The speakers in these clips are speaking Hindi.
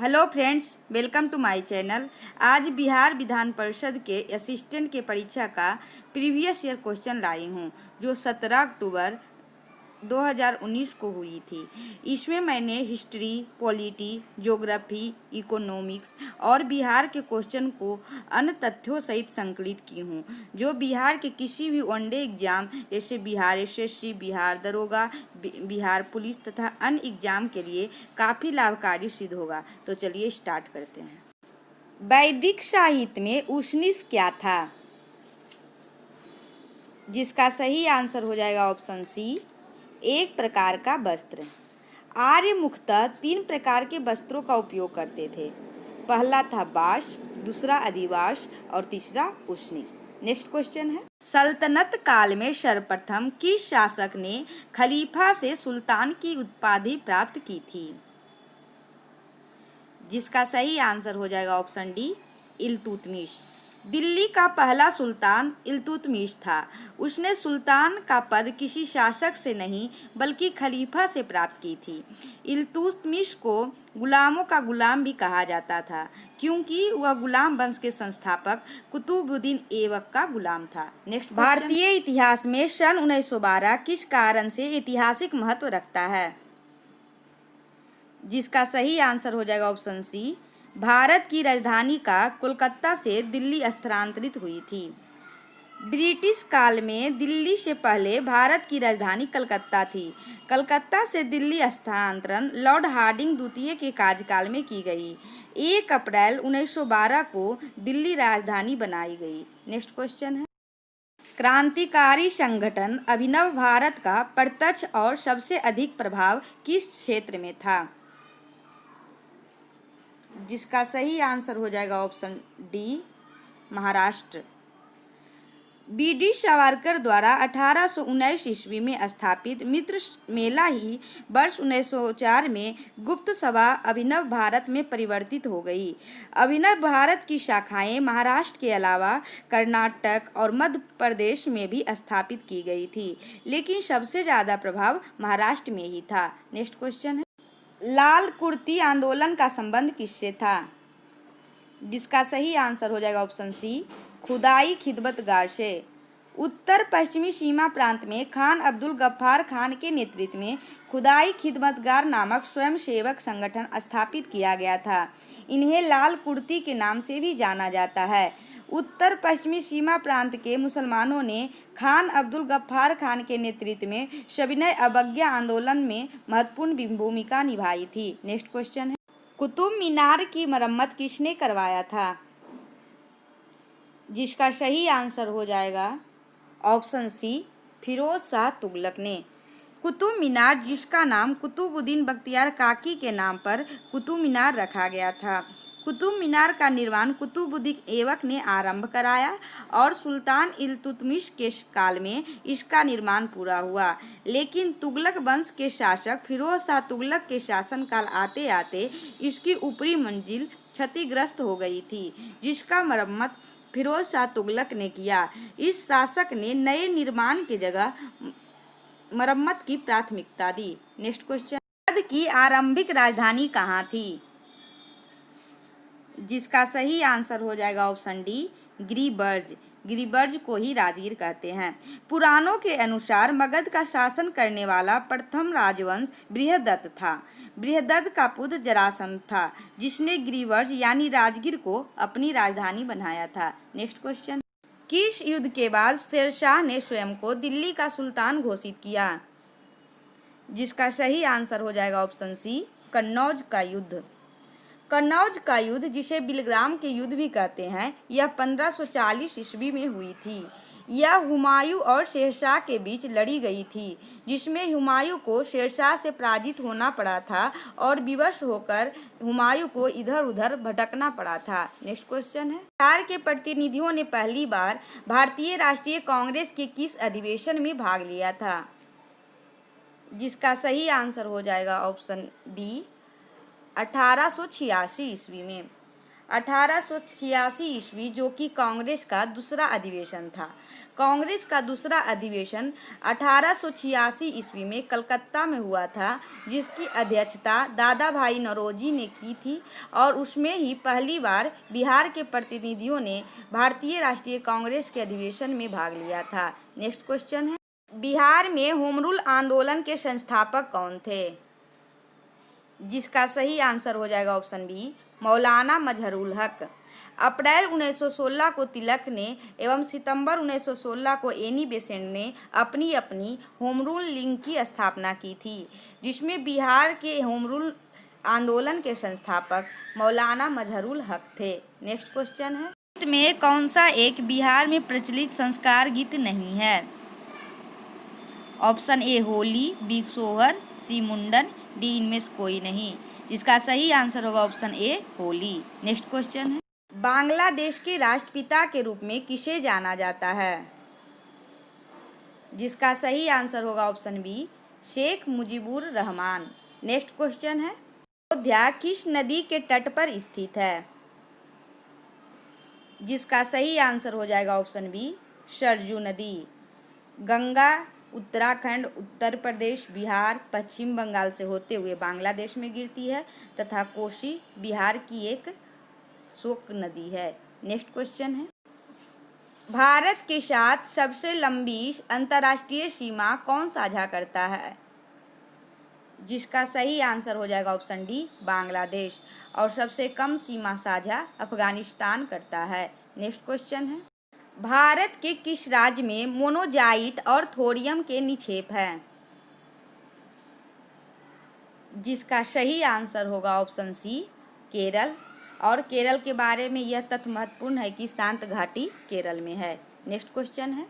Hello friends, welcome to my channel. आज बिहार विधान परिषद के असिस्टेंट के परीक्षा का प्रीवियस ईयर क्वेश्चन लाई हूँ जो 17 अक्टूबर 2019 को हुई थी। इसमें मैंने हिस्ट्री, पॉलिटी, ज्योग्राफी, इकोनॉमिक्स और बिहार के क्वेश्चन को अन्य तथ्यों सहित संकलित की हूँ जो बिहार के किसी भी वनडे एग्जाम जैसे बिहार एसएससी, बिहार दरोगा, बिहार पुलिस तथा अन्य एग्जाम के लिए काफ़ी लाभकारी सिद्ध होगा। तो चलिए स्टार्ट करते हैं। वैदिक साहित्य में उष्णिस क्या था? जिसका सही आंसर हो जाएगा ऑप्शन सी, एक प्रकार का वस्त्र। आर्य मुख्यतः 3 प्रकार के वस्त्रों का उपयोग करते थे। पहला था बाश, दूसरा अधिवास और तीसरा उष्णिस। नेक्स्ट क्वेश्चन है, सल्तनत काल में सर्वप्रथम किस शासक ने खलीफा से सुल्तान की उपाधि प्राप्त की थी? जिसका सही आंसर हो जाएगा ऑप्शन डी, इल्तुतमिश। दिल्ली का पहला सुल्तान इल्तुतमिश था। उसने सुल्तान का पद किसी शासक से नहीं बल्कि खलीफा से प्राप्त की थी। इल्तुतमिश को गुलामों का गुलाम भी कहा जाता था क्योंकि वह गुलाम वंश के संस्थापक कुतुबुद्दीन ऐबक का गुलाम था। नेक्स्ट, भारतीय इतिहास में सन 1912 किस कारण से ऐतिहासिक महत्व रखता है? जिसका सही आंसर हो जाएगा ऑप्शन सी, भारत की राजधानी का कोलकाता से दिल्ली स्थानांतरित हुई थी। ब्रिटिश काल में दिल्ली से पहले भारत की राजधानी कलकत्ता थी। कलकत्ता से दिल्ली स्थानांतरण लॉर्ड हार्डिंग द्वितीय के कार्यकाल में की गई। 1 अप्रैल 1912 को दिल्ली राजधानी बनाई गई। नेक्स्ट क्वेश्चन है, क्रांतिकारी संगठन अभिनव भारत का प्रत्यक्ष और सबसे अधिक प्रभाव किस क्षेत्र में था? जिसका सही आंसर हो जाएगा option D, Maharashtra. BD. Savarkar द्वारा 1819 ईस्वी में स्थापित मित्र मेला ही वर्ष 1904 में गुप्त सभा अभिनव भारत में परिवर्तित हो गई। अभिनव भारत की शाखाएं महाराष्ट्र के अलावा कर्नाटक और मध्य प्रदेश में भी स्थापित की गई थी, लेकिन सबसे ज़्यादा प्रभाव महाराष्ट्र में ही था। नेक्स्ट क्वेश्चन है, लाल कुर्ती आंदोलन का संबंध किससे था? जिसका सही आंसर हो जाएगा ऑप्शन सी, खुदाई खिदमतगार से। उत्तर पश्चिमी सीमा प्रांत में खान अब्दुल गफ्फार खान के नेतृत्व में खुदाई खिदमतगार नामक स्वयंसेवक संगठन स्थापित किया गया था। इन्हें लाल कुर्ती के नाम से भी जाना जाता है। उत्तर पश्चिमी सीमा प्रांत के मुसलमानों ने खान अब्दुल गफ्फार खान के नेतृत्व में सविनय अवज्ञा आंदोलन में महत्वपूर्ण भूमिका निभाई थी। नेक्स्ट क्वेश्चन है, कुतुब मीनार की मरम्मत किसने करवाया था? जिसका सही आंसर हो जाएगा ऑप्शन सी, फिरोज शाह तुगलक ने। कुतुब मीनार, जिसका नाम कुतुबुद्दीन बख्तियार काकी के नाम पर कुतुब मीनार रखा गया था। कुतुब मीनार का निर्माण कुतुबुद्दीन ऐबक ने आरंभ कराया और सुल्तान इल्तुतमिश के काल में इसका निर्माण पूरा हुआ, लेकिन तुगलक वंश के शासक फिरोज शाह तुगलक के शासनकाल आते आते इसकी ऊपरी मंजिल क्षतिग्रस्त हो गई थी, जिसका मरम्मत फिरोज शाह तुगलक ने किया। इस शासक ने नए निर्माण की जगह मरम्मत की प्राथमिकता दी। नेक्स्ट क्वेश्चन, मगध की आरंभिक राजधानी कहाँ थी? जिसका सही आंसर हो जाएगा ऑप्शन डी, गिरिब्रज। गिरिब्रज को ही राजगीर कहते हैं। पुराणों के अनुसार मगध का शासन करने वाला प्रथम राजवंश बृहदत्त था। बृहदत्त का पुत्र जरासंध था, जिसने गिरिब्रज यानी राजगीर को अपनी राजधानी बनाया था। नेक्स्ट क्वेश्चन, किस युद्ध के बाद शेरशाह ने स्वयं को दिल्ली का सुल्तान घोषित किया? जिसका सही आंसर हो जाएगा ऑप्शन सी, कन्नौज का युद्ध। कन्नौज का युद्ध, जिसे बिलग्राम के युद्ध भी कहते हैं, यह 1540 ईस्वी में हुई थी। यह हुमायूं और शेरशाह के बीच लड़ी गई थी, जिसमें हुमायूं को शेरशाह से पराजित होना पड़ा था और विवश होकर हुमायूं को इधर उधर भटकना पड़ा था। नेक्स्ट क्वेश्चन है, बिहार के प्रतिनिधियों ने पहली बार भारतीय राष्ट्रीय कांग्रेस के किस अधिवेशन में भाग लिया था? जिसका सही आंसर हो जाएगा ऑप्शन बी, 1886 ईस्वी में। 1886 ईस्वी, जो कि कांग्रेस का दूसरा अधिवेशन था। कांग्रेस का दूसरा अधिवेशन 1886 ईस्वी में कलकत्ता में हुआ था, जिसकी अध्यक्षता दादा भाई नौरोजी ने की थी, और उसमें ही पहली बार बिहार के प्रतिनिधियों ने भारतीय राष्ट्रीय कांग्रेस के अधिवेशन में भाग लिया था। नेक्स्ट क्वेश्चन है, बिहार में होम रूल आंदोलन के संस्थापक कौन थे? जिसका सही आंसर हो जाएगा ऑप्शन बी, मौलाना मजहरुल हक। अप्रैल 1916 को तिलक ने एवं सितंबर 1916 को एनी बेसेंट ने अपनी अपनी होम रूल लीग की स्थापना की थी, जिसमें बिहार के होम रूल आंदोलन के संस्थापक मौलाना मजहरुल हक थे। नेक्स्ट क्वेश्चन है, गीत में कौन सा एक बिहार में प्रचलित संस्कार गीत नहीं है? ऑप्शन ए होली, बी सोहर, सी मुंडन, डी इनमें से कोई नहीं। जिसका सही आंसर होगा option A Holi. Next question है, बांग्लादेश के राष्ट्रपिता के रूप में किसे जाना जाता है? जिसका सही आंसर होगा option B, Sheikh Mujibur Rahman. Next question है, अयोध्या किस नदी के तट पर स्थित है? जिसका सही आंसर हो जाएगा ऑप्शन बी, सरजू नदी। गंगा उत्तराखंड, उत्तर प्रदेश, बिहार, पश्चिम बंगाल से होते हुए बांग्लादेश में गिरती है, तथा कोसी बिहार की एक शोक नदी है। नेक्स्ट क्वेश्चन है, भारत के साथ सबसे लंबी अंतर्राष्ट्रीय सीमा कौन साझा करता है? जिसका सही आंसर हो जाएगा ऑप्शन डी, बांग्लादेश। और सबसे कम सीमा साझा अफगानिस्तान करता है। नेक्स्ट क्वेश्चन है, भारत के किस राज्य में मोनोजाइट और थोरियम के निक्षेप हैं? जिसका सही आंसर होगा ऑप्शन सी, केरल। और केरल के बारे में यह तथ्य महत्वपूर्ण है कि शांत घाटी केरल में है। नेक्स्ट क्वेश्चन है,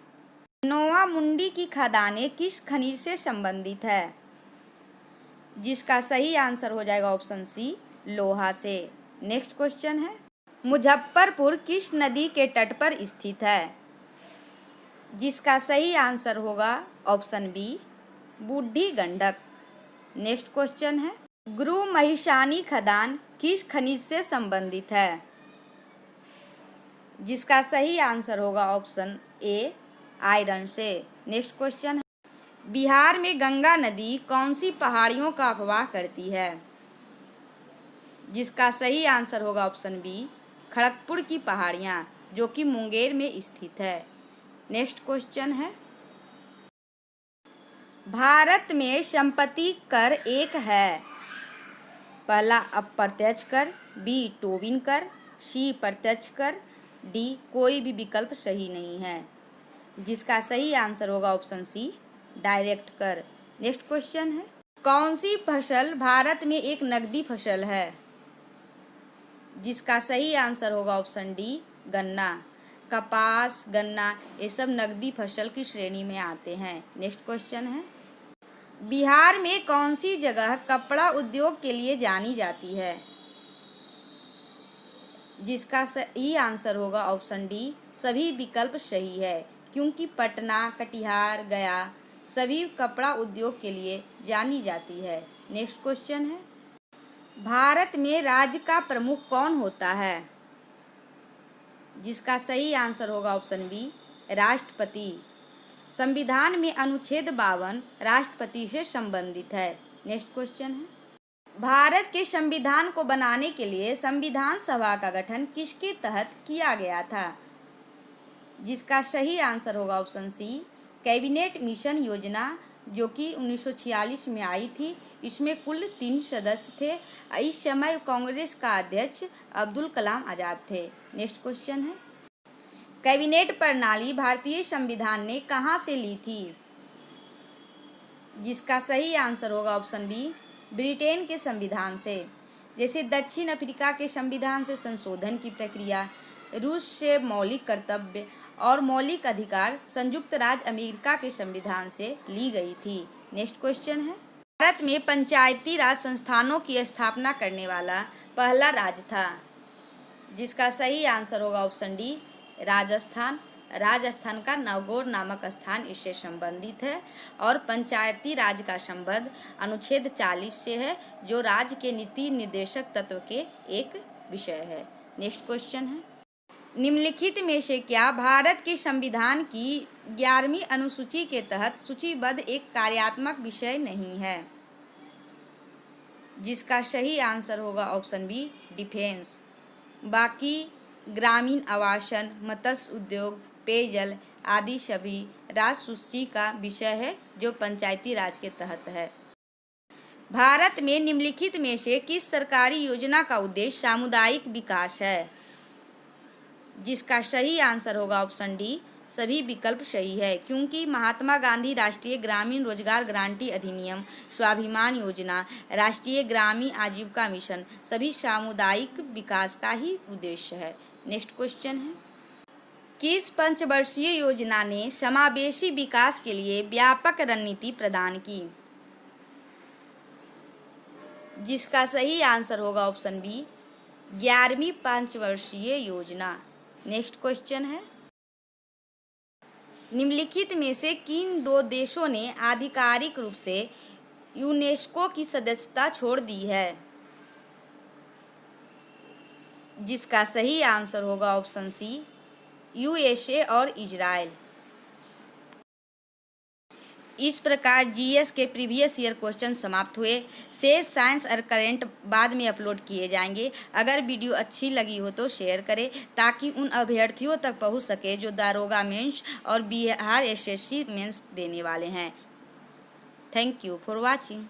नोवा मुंडी की खदानें किस खनिज से संबंधित है? जिसका सही आंसर हो जाएगा ऑप्शन सी, लोहा से। नेक्स्ट क्वेश्चन है, मुजफ्फरपुर किस नदी के तट पर स्थित है? जिसका सही आंसर होगा ऑप्शन बी, बूढ़ी गंडक। नेक्स्ट क्वेश्चन है, गुरु महिषानी खदान किस खनिज से संबंधित है? जिसका सही आंसर होगा ऑप्शन ए, आयरन से। नेक्स्ट क्वेश्चन है, बिहार में गंगा नदी कौन सी पहाड़ियों का अफवाह करती है? जिसका सही आंसर होगा ऑप्शन बी, खड़गपुर की पहाड़ियाँ, जो कि मुंगेर में स्थित है। नेक्स्ट क्वेश्चन है, भारत में संपत्ति कर एक है। पहला अप्रत्यक्ष कर, बी टोबिन कर, सी प्रत्यक्ष कर, डी कोई भी विकल्प सही नहीं है। जिसका सही आंसर होगा ऑप्शन सी, डायरेक्ट कर। नेक्स्ट क्वेश्चन है, कौन सी फसल भारत में एक नकदी फसल है? जिसका सही आंसर होगा ऑप्शन डी, गन्ना। कपास, गन्ना ये सब नकदी फसल की श्रेणी में आते हैं। नेक्स्ट क्वेश्चन है, बिहार में कौन सी जगह कपड़ा उद्योग के लिए जानी जाती है? जिसका सही आंसर होगा ऑप्शन डी, सभी विकल्प सही है, क्योंकि पटना, कटिहार, गया सभी कपड़ा उद्योग के लिए जानी जाती है। नेक्स्ट क्वेश्चन है, भारत में राज्य का प्रमुख कौन होता है? जिसका सही आंसर होगा ऑप्शन बी, राष्ट्रपति। संविधान में अनुच्छेद 52 राष्ट्रपति से संबंधित है। नेक्स्ट क्वेश्चन है, भारत के संविधान को बनाने के लिए संविधान सभा का गठन किसके तहत किया गया था? जिसका सही आंसर होगा ऑप्शन सी, कैबिनेट मिशन योजना, जो कि 1946 में आई थी। इसमें कुल 3 सदस्य थे। इस समय कांग्रेस का अध्यक्ष अब्दुल कलाम आज़ाद थे। नेक्स्ट क्वेश्चन है, कैबिनेट प्रणाली भारतीय संविधान ने कहाँ से ली थी? जिसका सही आंसर होगा ऑप्शन बी, ब्रिटेन के संविधान से। जैसे दक्षिण अफ्रीका के संविधान से संशोधन की प्रक्रिया, रूस से मौलिक कर्तव्य और मौलिक अधिकार संयुक्त राज्य अमेरिका के संविधान से ली गई थी। नेक्स्ट क्वेश्चन है, भारत में पंचायती राज संस्थानों की स्थापना करने वाला पहला राज्य था? जिसका सही आंसर होगा ऑप्शन डी, राजस्थान। राजस्थान का नागौर नामक स्थान इससे संबंधित है। और पंचायती राज का संबंध अनुच्छेद 40 से है, जो राज्य के नीति निर्देशक तत्व के एक विषय है। नेक्स्ट क्वेश्चन है, निम्नलिखित में से क्या भारत के संविधान की 11वीं अनुसूची के तहत सूचीबद्ध एक कार्यात्मक विषय नहीं है? जिसका सही आंसर होगा ऑप्शन बी, डिफेंस। बाकी ग्रामीण आवासन, मत्स्य उद्योग, पेयजल आदि सभी राजसूची का विषय है जो पंचायती राज के तहत है। भारत में निम्नलिखित में से किस सरकारी योजना का उद्देश्य सामुदायिक विकास है? जिसका सही आंसर होगा ऑप्शन डी, सभी विकल्प सही है, क्योंकि महात्मा गांधी राष्ट्रीय ग्रामीण रोजगार गारंटी अधिनियम, स्वाभिमान योजना, राष्ट्रीय ग्रामीण आजीविका मिशन सभी सामुदायिक विकास का ही उद्देश्य है। नेक्स्ट क्वेश्चन है, किस पंचवर्षीय योजना ने समावेशी विकास के लिए व्यापक रणनीति प्रदान की? जिसका सही आंसर होगा ऑप्शन बी, 11वीं पंचवर्षीय योजना। नेक्स्ट क्वेश्चन है, निम्नलिखित में से किन दो देशों ने आधिकारिक रूप से यूनेस्को की सदस्यता छोड़ दी है? जिसका सही आंसर होगा ऑप्शन सी, यूएसए और इजराइल। इस प्रकार जीएस के प्रीवियस ईयर क्वेश्चन समाप्त हुए। शेष साइंस और करंट बाद में अपलोड किए जाएंगे। अगर वीडियो अच्छी लगी हो तो शेयर करें ताकि उन अभ्यर्थियों तक पहुंच सके जो दारोगा मेंस और बिहार एसएससी मेंस देने वाले हैं। Thank you for watching.